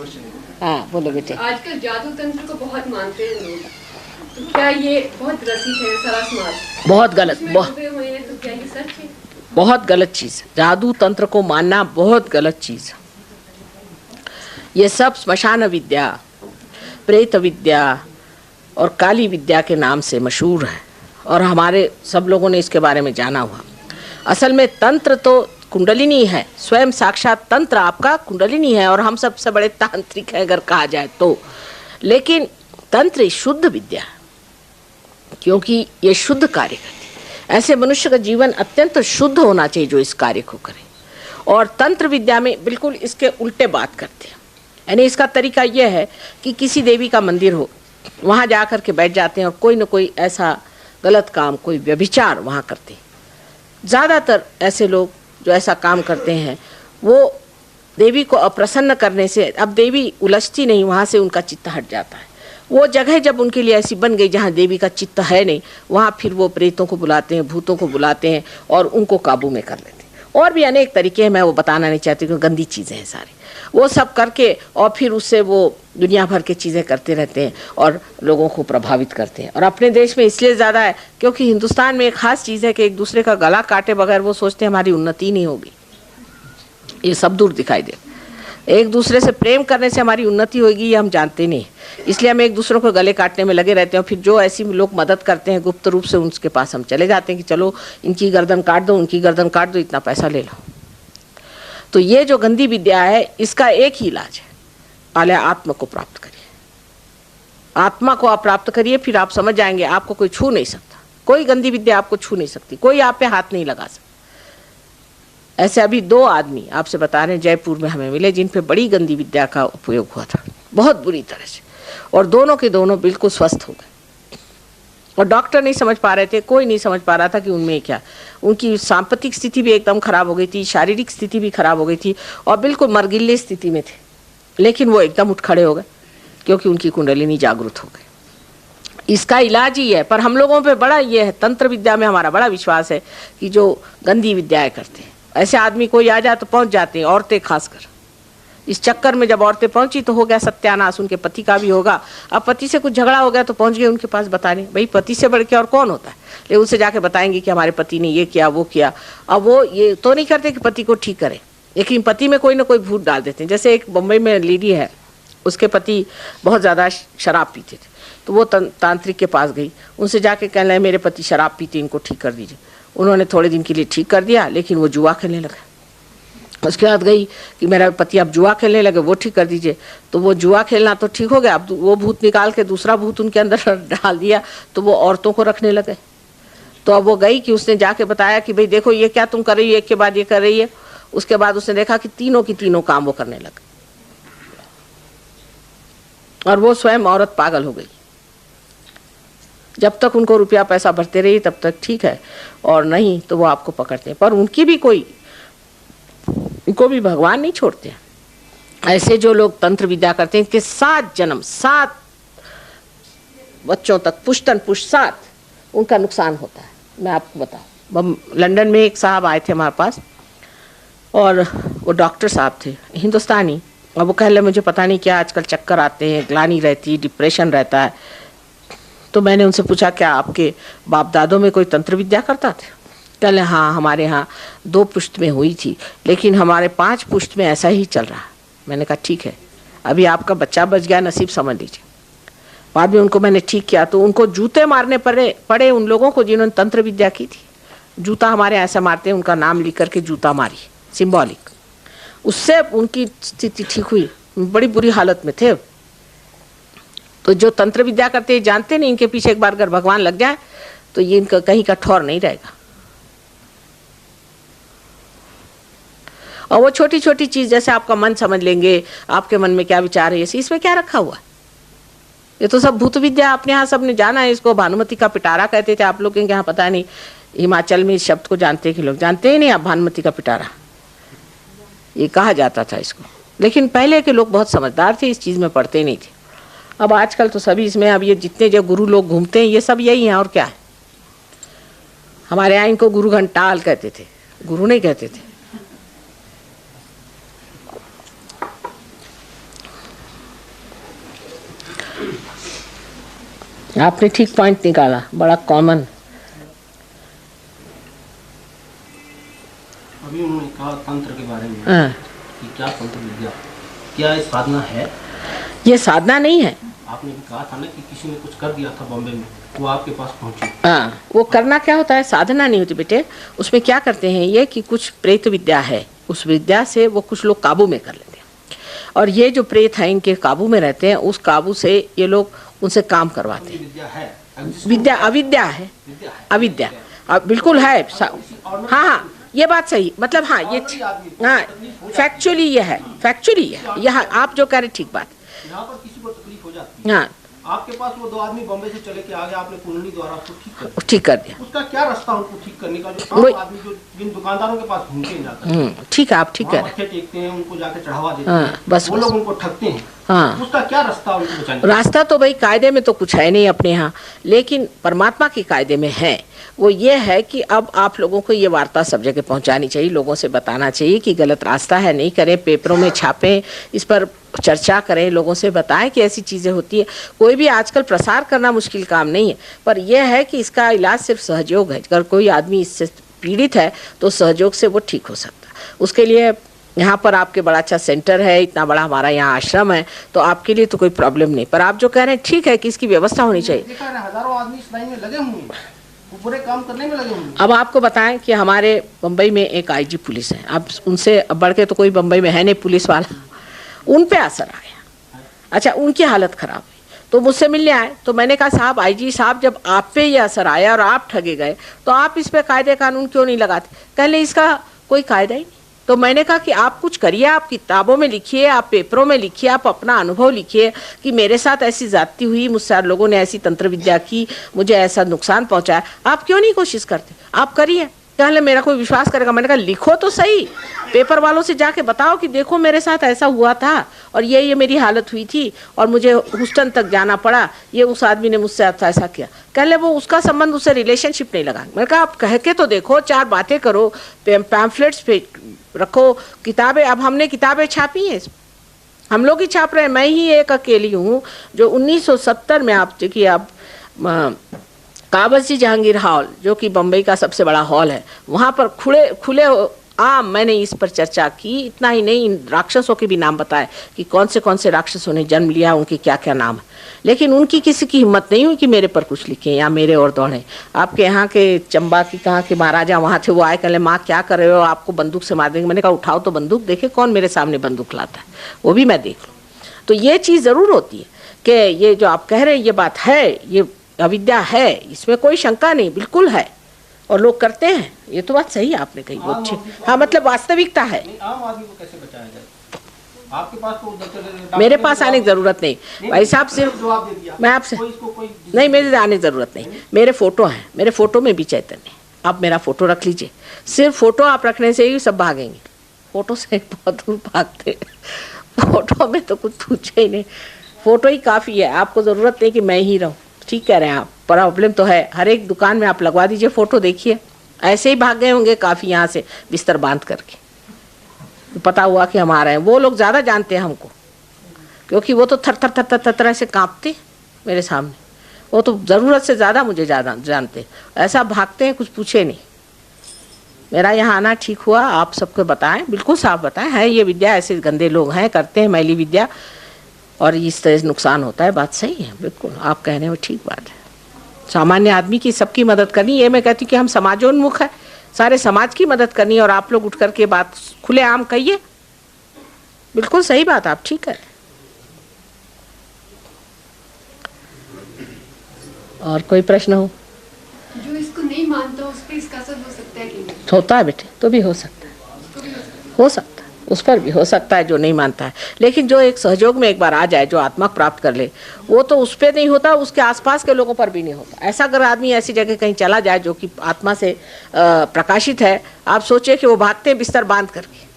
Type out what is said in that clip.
Question है। हाँ बोलो बेटे। आजकल जादू तंत्र को बहुत मानते हैं लोग, तो क्या ये बहुत ग्रसित है सारा समाज? बहुत गलत, डूबे हुए हैं, तो क्या ये सच है? बहुत गलत चीज है। जादू तंत्र को मानना बहुत गलत चीज है। ये सब श्मशान विद्या, प्रेत विद्या और काली विद्या के नाम से मशहूर है और हमारे सब लोगों ने इसके बारे में जाना हुआ। असल में तंत्र तो कुंडलिनी है, स्वयं साक्षात तंत्र आपका कुंडलिनी है और हम सबसे बड़े तांत्रिक हैं अगर कहा जाए तो। लेकिन तंत्र शुद्ध विद्या है क्योंकि ये शुद्ध कार्य करती है। ऐसे मनुष्य का जीवन अत्यंत शुद्ध होना चाहिए जो इस कार्य को करे। और तंत्र विद्या में बिल्कुल इसके उल्टे बात करते हैं। यानी इसका तरीका यह है कि किसी देवी का मंदिर हो, वहाँ जा कर के बैठ जाते हैं और कोई न कोई ऐसा गलत काम, कोई व्यभिचार वहाँ करते हैं। ज़्यादातर ऐसे लोग जो ऐसा काम करते हैं वो देवी को अप्रसन्न करने से, अब देवी उलझती नहीं, वहाँ से उनका चित्त हट जाता है। वो जगह जब उनके लिए ऐसी बन गई जहाँ देवी का चित्त है नहीं, वहाँ फिर वो प्रेतों को बुलाते हैं, भूतों को बुलाते हैं और उनको काबू में कर लेते हैं। और भी अनेक तरीके हैं, मैं वो बताना नहीं चाहती क्योंकि गंदी चीज़ें हैं सारी। वो सब करके और फिर उससे वो दुनिया भर की चीज़ें करते रहते हैं और लोगों को प्रभावित करते हैं। और अपने देश में इसलिए ज़्यादा है क्योंकि हिंदुस्तान में एक खास चीज़ है कि एक दूसरे का गला काटे बगैर वो सोचते हैं हमारी उन्नति नहीं होगी। ये सब दूर दिखाई दे। एक दूसरे से प्रेम करने से हमारी उन्नति होगी ये हम जानते नहीं, इसलिए हम एक दूसरों को गले काटने में लगे रहते हैं। और फिर जो ऐसी लोग मदद करते हैं गुप्त रूप से, उनके पास हम चले जाते हैं कि चलो इनकी गर्दन काट दो, उनकी गर्दन काट दो, इतना पैसा ले लो। तो ये जो गंदी विद्या है इसका एक ही इलाज है, पहले आत्मा को प्राप्त करिए। आत्मा को आप प्राप्त करिए, फिर आप समझ जाएंगे आपको कोई छू नहीं सकता। कोई गंदी विद्या आपको छू नहीं सकती, कोई आप पे हाथ नहीं लगा सकता। ऐसे अभी 2 आदमी आपसे बता रहे हैं जयपुर में हमें मिले जिन पे बड़ी गंदी विद्या का उपयोग हुआ था, बहुत बुरी तरह से, और दोनों के दोनों बिल्कुल स्वस्थ हो गए। और डॉक्टर नहीं समझ पा रहे थे, कोई नहीं समझ पा रहा था कि उनमें क्या। उनकी सांपत्तिक स्थिति भी एकदम खराब हो गई थी, शारीरिक स्थिति भी खराब हो गई थी और बिल्कुल मरगिल्ले स्थिति में थे, लेकिन वो एकदम उठ खड़े हो गए क्योंकि उनकी कुंडलिनी जागृत हो गई। इसका इलाज ही है। पर हम लोगों पे बड़ा ये है, तंत्र विद्या में हमारा बड़ा विश्वास है कि जो गंदी विद्याएं करते हैं ऐसे आदमी कोई आ जाए तो पहुंच जाते हैं, औरतें खासकर। इस चक्कर में जब औरतें पहुंची तो हो गया सत्यानाश, उनके पति का भी होगा। अब पति से कुछ झगड़ा हो गया तो पहुंच गए उनके पास बताने, भाई पति से बढ़ के और कौन होता है। लेकिन उनसे जाके बताएंगे कि हमारे पति ने ये किया वो किया। अब वो ये तो नहीं करते कि पति को ठीक करे, लेकिन पति में कोई ना कोई भूत डाल देते हैं। जैसे एक बम्बई में लेडी है, उसके पति बहुत ज़्यादा शराब पीते थे, तो वो तांत्रिक के पास गई, उनसे जाके कहने लगे मेरे पति शराब पीते, इनको ठीक कर दीजिए। उन्होंने थोड़े दिन के लिए ठीक कर दिया, लेकिन वो जुआ खेलने लगा। उसके बाद गई कि मेरा पति अब जुआ खेलने लगे, वो ठीक कर दीजिए। तो वो जुआ खेलना तो ठीक हो गया, अब वो भूत निकाल के दूसरा भूत उनके अंदर डाल दिया, तो वो औरतों को रखने लगे। तो अब वो गई कि उसने जाके बताया कि भाई देखो ये क्या तुम कर रही है, एक के बाद ये कर रही है। उसके बाद उसने देखा कि तीनों की तीनों काम वो करने लगे और वो स्वयं औरत पागल हो गई। जब तक उनको रुपया पैसा भरते रहिए तब तक ठीक है, और नहीं तो वो आपको पकड़ते हैं। पर उनकी भी उनको भी भगवान नहीं छोड़ते हैं। ऐसे जो लोग तंत्र विद्या करते हैं कि 7 जन्म 7 बच्चों तक, पुश्तन पुश्त 7 उनका नुकसान होता है। मैं आपको बताऊं, लंदन में एक साहब आए थे हमारे पास और वो डॉक्टर साहब थे हिंदुस्तानी, और वो कह रहे मुझे पता नहीं क्या आजकल चक्कर आते हैं, ग्लानि रहती, डिप्रेशन रहता है। तो मैंने उनसे पूछा क्या आपके बाप दादों में कोई तंत्र विद्या करता था? कहले हाँ हमारे यहाँ 2 पुश्त में हुई थी, लेकिन हमारे 5 पुश्त में ऐसा ही चल रहा है। मैंने कहा ठीक है, अभी आपका बच गया, नसीब समझ लीजिए। बाद में उनको मैंने ठीक किया तो उनको जूते मारने पड़े उन लोगों को जिन्होंने तंत्र विद्या की थी। जूता हमारे ऐसा मारते हैं, उनका नाम लिख करके जूता मारी, सिंबॉलिक। उससे उनकी स्थिति ठीक हुई, बड़ी बुरी हालत में थे। तो जो तंत्र विद्या करते हैं जानते नहीं, इनके पीछे एक बार अगर भगवान लग जाए तो ये इनका कहीं का ठौर नहीं रहेगा। और वो छोटी छोटी चीज जैसे आपका मन समझ लेंगे, आपके मन में क्या विचार है, इसमें क्या रखा हुआ है? ये तो सब भूत विद्या अपने यहाँ सबने जाना है। इसको भानुमति का पिटारा कहते थे, आप लोग के यहाँ पता नहीं, हिमाचल में इस शब्द को जानते हैं कि लोग जानते ही नहीं। आप भानुमति का पिटारा ये कहा जाता था इसको, लेकिन पहले के लोग बहुत समझदार थे, इस चीज में पढ़ते नहीं थे। अब आजकल तो सभी इसमें, अब ये जितने जो गुरु लोग घूमते हैं ये सब यही हैं और क्या है। हमारे यहाँ इनको गुरु घंटाल कहते थे, गुरु नहीं कहते थे। आपने ठीक पॉइंट निकाला, बड़ा कॉमन। अभी उन्होंने कहा तंत्र के बारे में हाँ। कि क्या तंत्र विद्या, क्या ये साधना है? ये साधना नहीं है। आपने भी कहा था ना कि किसी ने कुछ कर दिया था बॉम्बे में, वो आपके पास पहुंची। हाँ, वो करना क्या होता है, साधना नहीं होती बेटे। उसमें क्या करते हैं ये कि कुछ प्रेत विद्या है, उस विद्या से वो कुछ लोग काबू में कर लेते हैं, और ये जो प्रेत हैं इनके काबू में रहते हैं, उस काबू से ये लोग उनसे काम करवाते हैं। विद्या है, विद्या अविद्या है, अविद्या बिल्कुल है। हाँ हाँ, ये बात सही, मतलब हाँ ये हाँ फैक्चुअली ये है, फैक्चुअली ये यह आप जो कह रहे ठीक बात। यहाँ पर किसी को तकलीफ हो जाती है, हाँ, आपके पास वो 2 आदमी बॉम्बे से चले के आ गए, आपने कुंडली द्वारा उसको ठीक कर दिया। उसका क्या रास्ता उनको ठीक करने का? जो आम आदमी जो जिन दुकानदारों के पास घूमते हैं जाकर, ठीक है, आप ठीक है, मत्थे टेकते हैं, उनको जाके चढ़ावा देते हाँ, हैं, बस वो लोग उनको ठगते हैं। हाँ, उसका क्या रास्ता उनको बचाने का? रास्ता तो भाई कायदे में तो कुछ है नहीं अपने यहाँ, लेकिन परमात्मा के कायदे में है। वो ये है कि अब आप लोगों को ये वार्ता सब जगह पहुंचानी चाहिए, लोगों से बताना चाहिए कि गलत रास्ता है, नहीं करें, पेपरों में छापें, इस पर चर्चा करें, लोगों से बताएं कि ऐसी चीज़ें होती है। कोई भी आजकल प्रसार करना मुश्किल काम नहीं है, पर यह है कि इसका इलाज सिर्फ सहयोग है। अगर कोई आदमी इससे पीड़ित है तो सहयोग से वो ठीक हो सकता है। उसके लिए यहाँ पर आपके बड़ा अच्छा सेंटर है, इतना बड़ा हमारा यहाँ आश्रम है, तो आपके लिए तो कोई प्रॉब्लम नहीं। पर आप जो कह रहे हैं ठीक है कि इसकी व्यवस्था होनी चाहिए। देखा है, हजारों आदमी इस लाइन में लगे हुए हैं, वो बुरे काम करने में लगे हुए हैं। अब आपको बताएं कि हमारे बम्बई में एक आईजी पुलिस है, अब उनसे अब बढ़ के तो कोई बम्बई में है नहीं पुलिस वाला, उन पे असर आ गया। अच्छा, उनकी हालत खराब हुई तो मुझसे मिलने आए, तो मैंने कहा साहब, आईजी साहब, जब आप पे ये असर आया और आप ठगे गए तो आप इस पे कायदे कानून क्यों नहीं लगाते? कहले इसका कोई कायदा ही नहीं। तो मैंने कहा कि आप कुछ करिए, आप किताबों में लिखिए, आप पेपरों में लिखिए, आप अपना अनुभव लिखिए कि मेरे साथ ऐसी जाती हुई, मुझसे लोगों ने ऐसी तंत्र विद्या की, मुझे ऐसा नुकसान पहुंचाया। आप क्यों नहीं कोशिश करते? आप करिए। कहले मेरा कोई विश्वास करेगा? मैंने कहा लिखो तो सही, पेपर वालों से जाके बताओ कि देखो मेरे साथ ऐसा हुआ था और ये मेरी हालत हुई थी और मुझे ह्यूस्टन तक जाना पड़ा, ये उस आदमी ने मुझसे ऐसा किया। कहले वो उसका संबंध, उससे रिलेशनशिप नहीं लगा। मैंने कहा आप कह के तो देखो, 4 बातें करो, पैम्फलेट्स पे रखो, किताबें। अब हमने किताबें छापी हैं, हम लोग ही छाप रहे हैं। मैं ही एक अकेली हूँ जो 1970 में, आप देखिए, आप काबसी जहांगीर हॉल जो कि बम्बई का सबसे बड़ा हॉल है, वहाँ पर खुले आम मैंने इस पर चर्चा की। इतना ही नहीं, इन राक्षसों के भी नाम बताए कि कौन से राक्षसों ने जन्म लिया, उनके क्या क्या नाम है। लेकिन उनकी किसी की हिम्मत नहीं हुई कि मेरे पर कुछ लिखें या मेरे और दौड़े। आपके यहाँ के चंबा की कहाँ के महाराजा वहाँ थे, वो आए, कहले माँ क्या कर रहे हो, आपको बंदूक से मार देंगे। मैंने कहा उठाओ तो बंदूक, देखे कौन मेरे सामने बंदूक लाता है, वो भी मैं देख लूँ। तो ये चीज़ ज़रूर होती है कि ये जो आप कह रहे हैं ये बात है, ये अविद्या है, इसमें कोई शंका नहीं, बिल्कुल है, और लोग करते हैं। ये तो बात सही आपने कही, वो अच्छी, हाँ, मतलब वास्तविकता है। आम आदमी को कैसे बचाया जाए? आपके पास तो मेरे पास आने की जरूरत नहीं भाई साहब, सिर्फ जवाब दे दिया। मैं आपसे कोई नहीं, मेरे आने की जरूरत नहीं। मेरे फोटो हैं, मेरे फोटो में भी चैतन्य। आप मेरा फोटो रख लीजिए, सिर्फ फोटो आप रखने से ही सब भागेंगे। फोटो से बहुत दूर भागते, फोटो में तो कुछ पूछे ही नहीं, फोटो ही काफ़ी है। आपको ज़रूरत नहीं कि मैं ही रहूँ। ठीक कह रहे हैं आप, प्रॉब्लम तो है। हर एक दुकान में आप लगवा दीजिए फोटो, देखिए ऐसे ही भाग गए होंगे काफ़ी यहाँ से बिस्तर बांध करके, तो पता हुआ कि हम आ रहे हैं। वो लोग ज़्यादा जानते हैं हमको, क्योंकि वो तो थर थर थर थर थर ऐसे काँपते मेरे सामने, वो तो ज़रूरत से ज़्यादा मुझे ज़्यादा जानते, ऐसा भागते हैं कुछ पूछे नहीं। मेरा यहाँ आना ठीक हुआ, आप सबको बताएं, बिल्कुल साफ बताएं, है ये विद्या, ऐसे गंदे लोग हैं, करते हैं मैली विद्या और इस तरह से नुकसान होता है। बात सही है, बिल्कुल आप कह रहे हो, ठीक बात है। सामान्य आदमी की सबकी मदद करनी, ये मैं कहती हूँ कि हम समाजोन्मुख है, सारे समाज की मदद करनी, और आप लोग उठ करके बात खुलेआम कहिए, बिल्कुल सही बात, आप ठीक है। और कोई प्रश्न हो? जो इसको नहीं मानता उस पर इसका असर हो सकता है कि नहीं? होता है बेटे, तो भी हो सकता है, हो सकता है, उस पर भी हो सकता है जो नहीं मानता है। लेकिन जो एक सहयोग में एक बार आ जाए, जो आत्मा प्राप्त कर ले, वो तो उस पर नहीं होता, उसके आसपास के लोगों पर भी नहीं होता। ऐसा अगर आदमी ऐसी जगह कहीं चला जाए जो कि आत्मा से प्रकाशित है, आप सोचिए कि वो भागते हैं बिस्तर बांध करके,